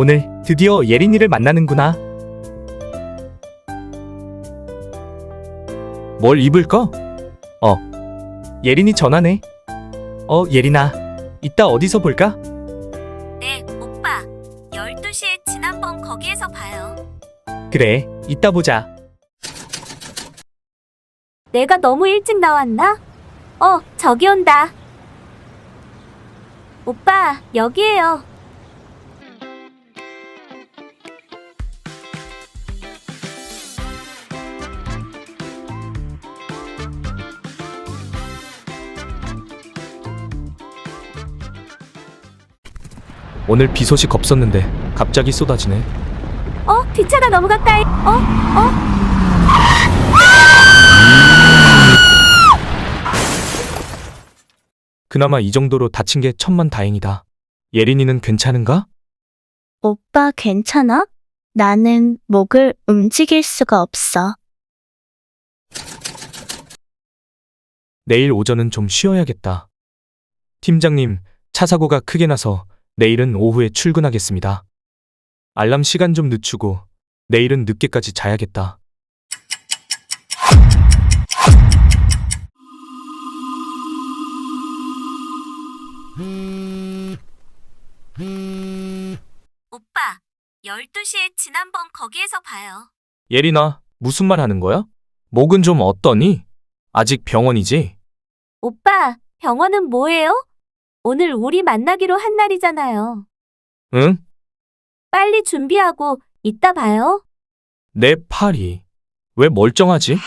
오늘 드디어 예린이를 만나는구나. 뭘 입을까? 예린이 전화네. 예린아, 이따 어디서 볼까? 네, 오빠. 12시에 지난번 거기에서 봐요. 그래, 이따 보자. 내가 너무 일찍 나왔나? 저기 온다. 오빠, 여기에요. 오늘 비 소식 없었는데 갑자기 쏟아지네. 뒷차가 너무 가까이. 그나마 이 정도로 다친 게 천만다행이다. 예린이는 괜찮은가? 오빠 괜찮아? 나는 목을 움직일 수가 없어. 내일 오전은 좀 쉬어야겠다. 팀장님, 차 사고가 크게 나서 내일은 오후에 출근하겠습니다. 알람 시간 좀 늦추고 내일은 늦게까지 자야겠다. 오빠, 12시에 지난번 거기에서 봐요. 예린아, 무슨 말 하는 거야? 목은 좀 어떠니? 아직 병원이지? 오빠, 병원은 뭐예요? 오늘 우리 만나기로 한 날이잖아요. 응? 빨리 준비하고 이따 봐요. 내 팔이 왜 멀쩡하지?